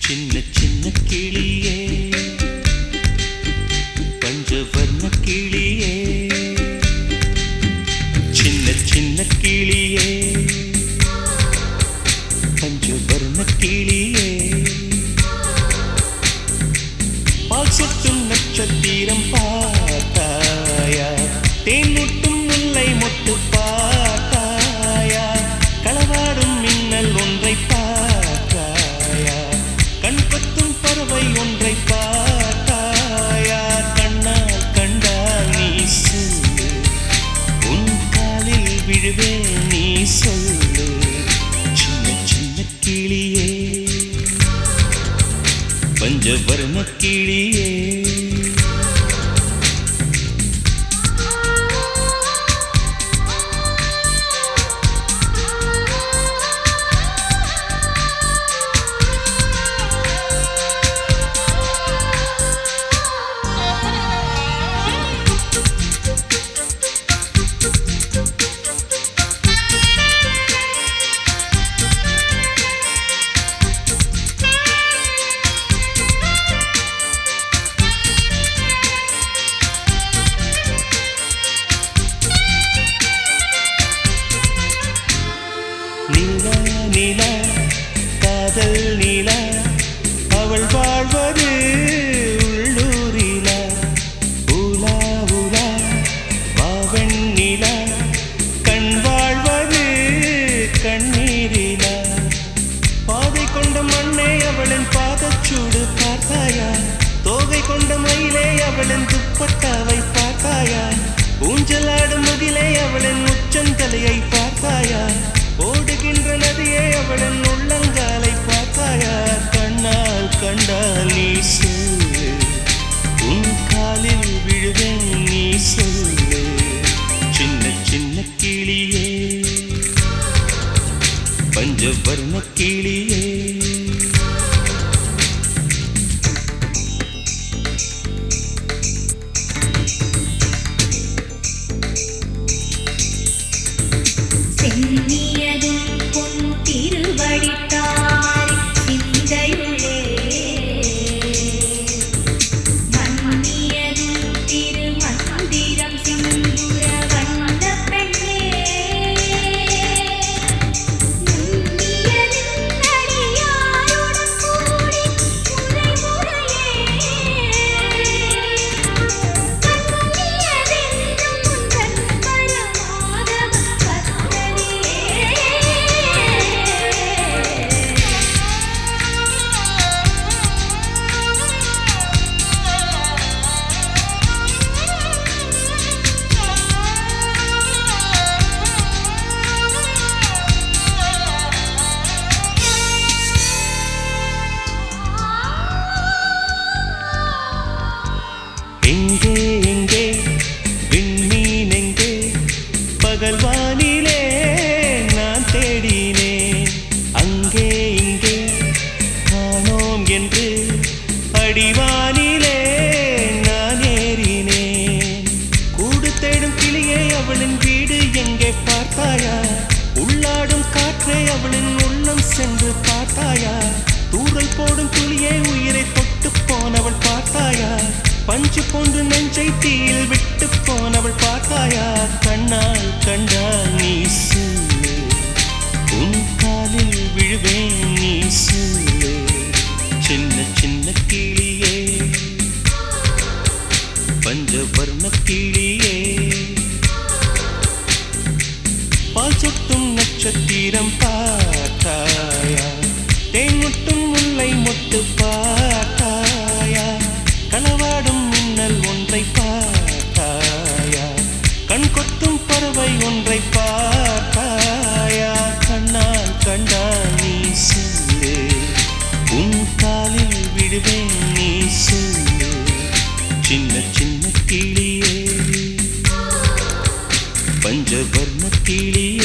சின்ன சின்ன கிளியே பஞ்சவர்ண கிளியே சின்ன சின்ன கிளியே பஞ்சவர்ண கிளியே பால் சொட்டும் நட்சத்திரம் பார்த்தாயா தேன்முட்டும் முல்லை மொட்டு பார்த்தாயா களவாடும் மின்னல் ஒன்றை பார்த்தாயா கண்பத்தும் பறவை ஒன்றை பார்த்தாயா கண்ணால் கண்டால் நீ சொல்லு உன் காலில் விழுவேன் நீ சொல்லு சின்ன சின்ன கிளியே பஞ்சவர்ண கிளியே நிலா காதல் நிலா அவள் வாழ்வது உள்ளூரிலா உலா உலா வாவன் நிலா கண் வாழ்வது கண்ணீரிலா பாதை கொண்ட மண்ணே அவளின் பாதச்சூடு பார்த்தாயா தோகை கொண்ட மயிலே அவளின் துப்பட்டாவை பார்த்தாயா ஊஞ்சலாடும் முகிலே அவளின் உச்சந்தலையை பார்த்தாயா ஓடுகின்ற நதியே அவளின் உள்ளங்காலை பார்த்தாயா கண்ணால் கண்டால் நீ சொல்லு உன் காலில் விழுவேன் நீ சொல்லு சின்ன சின்ன கிளியே பஞ்சவர்ண கிளியே எங்கே எங்கே விண்மீன் எங்கே பகல்வானிலே நான் தேடினேன் அங்கே இங்கே காணோம் என்று அடிவானிலே நான் ஏறினேன் கூடு தேடும் கிளியே அவளின் வீடு எங்கே பார்த்தாயா உள்ளாடும் காற்றே அவளின் உள்ளம் சென்று பார்த்தாயா தூறல் போடும் துளியே உயிரை தொட்டு போனவள் பார்த்தாயா பஞ்சு போன்று நெஞ்சை தீயில் விட்டு போனவள் பார்த்தாயா கண்ணால் கண்டால் நீ சொல்லு உன் காலில் விழுவேன் நீ சொல்லு சின்ன சின்ன கிளியே பஞ்சவர்ண கிளியே பால் சொட்டும் நட்சத்திரம் பார்த்தாயா தேன்முட்டும் முல்லை மொட்டு பார்த்தாயா களவாடும் மின்னல் ஒன்றை பார்த்தாயா கண் கொத்தும் பறவை ஒன்றை பார்த்தாயா கண்ணால் கண்டால் நீ சொல்லு உன் காலில் விடுவேன் நீ சொல்லு பஞ்சவர்ண கிளியே